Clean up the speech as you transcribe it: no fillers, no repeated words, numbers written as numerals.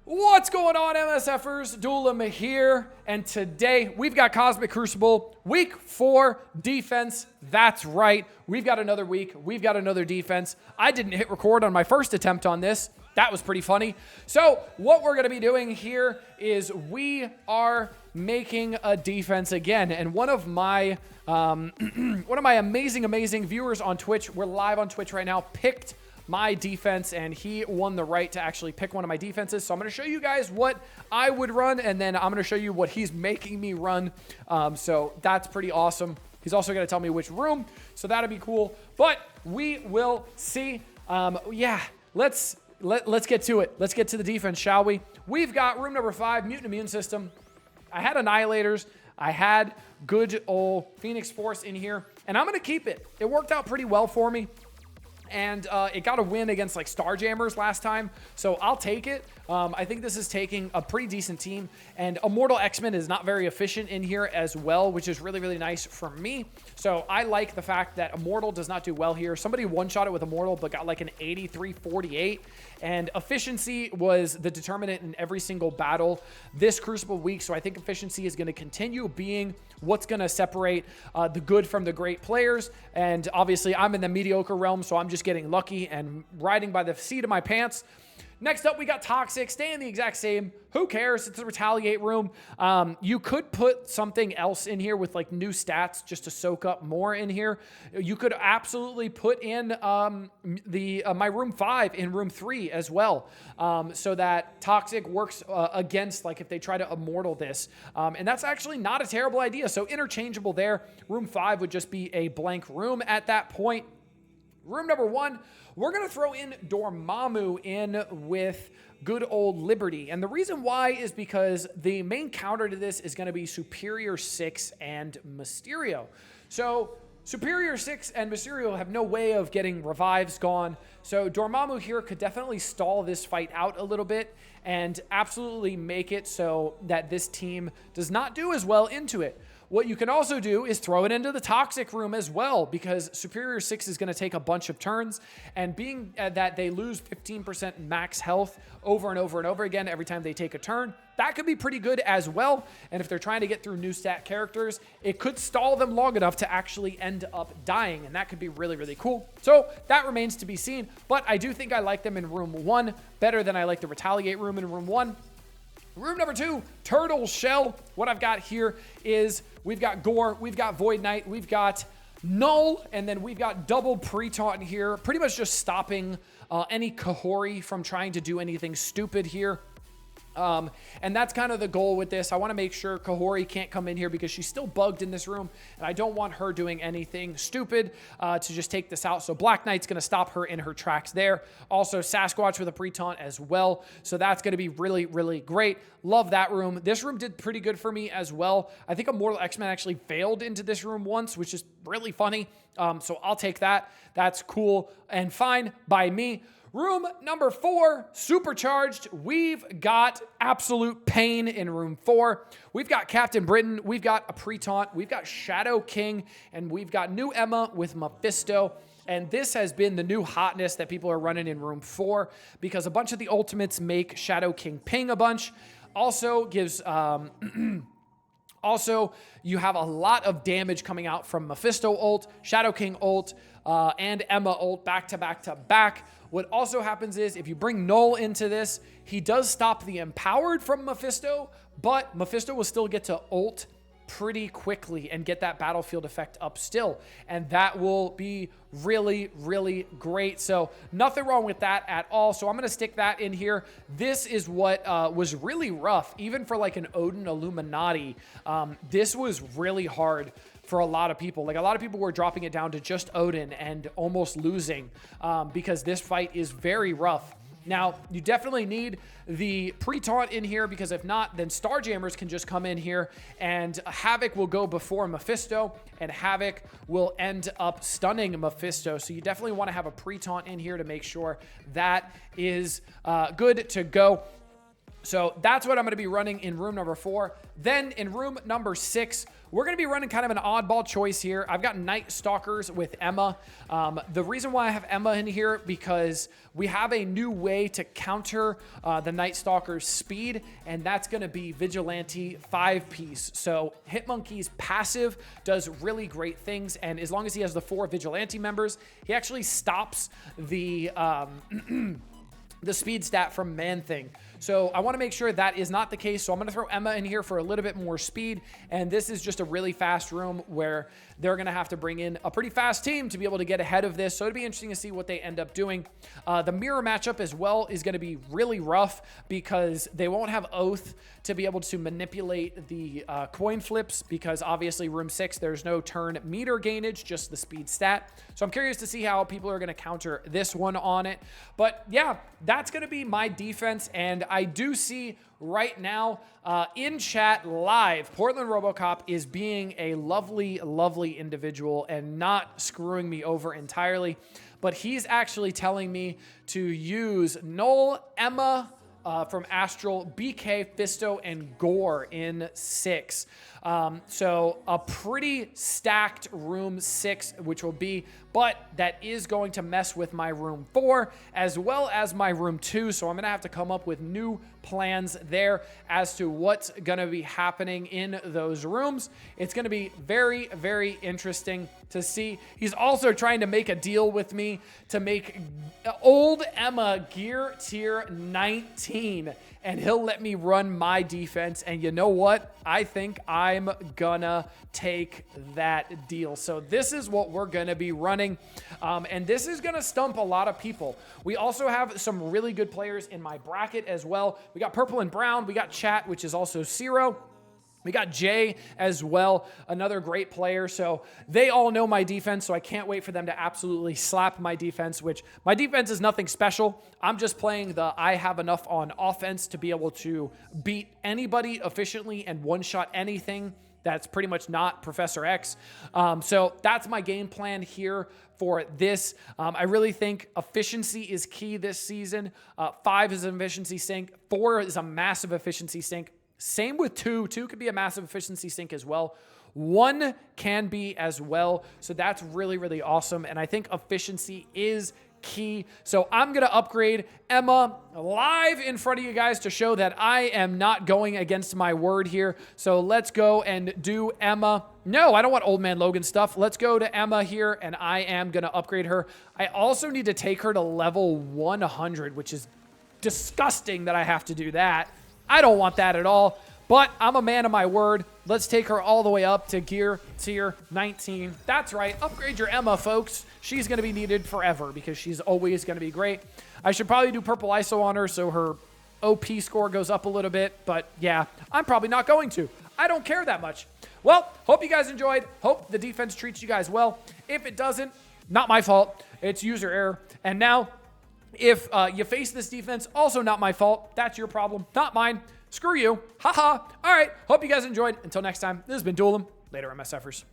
What's going on, MSFers? Duelim here, and today we've got Cosmic Crucible, week 4 defense. That's right, we've got another week, we've got another defense. I didn't hit record on my first attempt on this. That was pretty funny. So what we're gonna be doing here is we are making a defense again, and one of my amazing viewers on Twitch, we're live on Twitch right now, picked my defense, and he won the right to actually pick one of my defenses. So I'm going to show you guys what I would run, and then I'm going to show you what he's making me run. So that's pretty awesome. He's also going to tell me which room, so that'll be cool. But we will see. Yeah, let's get to it. Let's get to the defense, shall we? We've got room number 5, Mutant Immune System. I had Annihilators. I had good old Phoenix Force in here, and I'm going to keep it. It worked out pretty well for me. And it got a win against like Starjammers last time, so I'll take it. I think this is taking a pretty decent team, and Immortal X-Men is not very efficient in here as well, which is really nice for me. So I like the fact that Immortal does not do well here. Somebody one-shot it with Immortal, but got like an 83-48, and efficiency was the determinant in every single battle this Crucible week, so I think efficiency is going to continue being what's going to separate the good from the great players. And obviously I'm in the mediocre realm, so I'm just getting lucky and riding by the seat of my pants. Next up, we got Toxic, staying the exact same. Who cares? It's a Retaliate room. You could put something else in here with like new stats just to soak up more in here. You could absolutely put in my room 5 in room 3 as well, so that Toxic works against, like, if they try to Immortal this. And that's actually not a terrible idea. So interchangeable there. Room 5 would just be a blank room at that point. Room number 1, we're going to throw in Dormammu in with good old Liberty. And the reason why is because the main counter to this is going to be Superior 6 and Mysterio. So Superior 6 and Mysterio have no way of getting revives gone. So Dormammu here could definitely stall this fight out a little bit and absolutely make it so that this team does not do as well into it. What you can also do is throw it into the Toxic room as well, because Superior 6 is going to take a bunch of turns, and being that they lose 15% max health over and over again every time they take a turn, that could be pretty good as well. And if they're trying to get through new stat characters, it could stall them long enough to actually end up dying, and that could be really cool. So that remains to be seen, but I do think I like them in room 1 better than I like the Retaliate room in room 1. Room number 2, Turtle Shell. What I've got here is we've got Gore, we've got Void Knight, we've got Null, and then we've got double pre-taunt here, pretty much just stopping any Kahori from trying to do anything stupid here. And that's kind of the goal with this. I want to make sure Kahori can't come in here because she's still bugged in this room, and I don't want her doing anything stupid to just take this out. So Black Knight's going to stop her in her tracks there. Also Sasquatch with a pre-taunt as well. So that's going to be really great. Love that room. This room did pretty good for me as well. I think Immortal X-Men actually failed into this room once, which is really funny. So I'll take that. That's cool and fine by me. Room number 4, Supercharged. We've got absolute pain in room 4. We've got Captain Britain. We've got a pre-taunt. We've got Shadow King. And we've got new Emma with Mephisto. And this has been the new hotness that people are running in room 4 because a bunch of the ultimates make Shadow King ping a bunch. Also gives... Also, you have a lot of damage coming out from Mephisto ult, Shadow King ult, and Emma ult back to back. What also happens is if you bring Null into this, he does stop the Empowered from Mephisto, but Mephisto will still get to ult pretty quickly and get that battlefield effect up still. And that will be really great. So nothing wrong with that at all. So I'm going to stick that in here. This is what was really rough, even for like an Odin Illuminati. This was really hard for a lot of people. Like, a lot of people were dropping it down to just Odin and almost losing because this fight is very rough. Now, you definitely need the pre-taunt in here, because if not, then Starjammers can just come in here and Havoc will go before Mephisto, and Havoc will end up stunning Mephisto. So you definitely want to have a pre-taunt in here to make sure that is good to go. So that's what I'm going to be running in room number 4. Then in room number 6, we're going to be running kind of an oddball choice here. I've got Night Stalkers with Emma. The reason why I have Emma in here, because we have a new way to counter the Night Stalker's speed, and that's going to be Vigilante 5-piece. So Hitmonkey's passive does really great things, and as long as he has the 4 Vigilante members, he actually stops the the speed stat from Man-Thing. So I want to make sure that is not the case. So I'm going to throw Emma in here for a little bit more speed. And this is just a really fast room where they're going to have to bring in a pretty fast team to be able to get ahead of this. So it'd be interesting to see what they end up doing. The mirror matchup as well is going to be really rough because they won't have Oath to be able to manipulate the coin flips, because obviously room 6, there's no turn meter gainage, just the speed stat. So I'm curious to see how people are going to counter this one on it. But yeah, that's going to be my defense. And I do see right now in chat live, Portland RoboCop is being a lovely, lovely individual and not screwing me over entirely. But he's actually telling me to use Null, Emma from Astral, BK, Fisto, and Gore in 6. So a pretty stacked room 6, which will be, but that is going to mess with my room 4 as well as my room 2. So I'm going to have to come up with new plans there as to what's going to be happening in those rooms. It's going to be very, very interesting to see. He's also trying to make a deal with me to make old Emma gear tier 19, and he'll let me run my defense. And you know what? I think I'm gonna take that deal. So this is what we're gonna be running. And this is gonna stump a lot of people. We also have some really good players in my bracket as well. We got Purple and Brown. We got Chat, which is also Zero. We got Jay as well, another great player. So they all know my defense, so I can't wait for them to absolutely slap my defense, which my defense is nothing special. I'm just playing the I have enough on offense to be able to beat anybody efficiently and one-shot anything that's pretty much not Professor X. So that's my game plan here for this. I really think efficiency is key this season. 5 is an efficiency sink. 4 is a massive efficiency sink. Same with 2. 2 could be a massive efficiency sink as well. 1 can be as well. So that's really, really awesome. And I think efficiency is key. So I'm going to upgrade Emma live in front of you guys to show that I am not going against my word here. So let's go and do Emma. No, I don't want Old Man Logan stuff. Let's go to Emma here, and I am going to upgrade her. I also need to take her to level 100, which is disgusting that I have to do that. I don't want that at all, but I'm a man of my word. Let's take her all the way up to gear tier 19. That's right. Upgrade your Emma, folks. She's going to be needed forever because she's always going to be great. I should probably do purple ISO on her so her OP score goes up a little bit, but yeah, I'm probably not going to. I don't care that much. Well, hope you guys enjoyed. Hope the defense treats you guys well. If it doesn't, not my fault. It's user error. And now, if you face this defense, also not my fault. That's your problem, not mine. Screw you. Haha. All right. Hope you guys enjoyed. Until next time, this has been Duelim. Later, MSFers.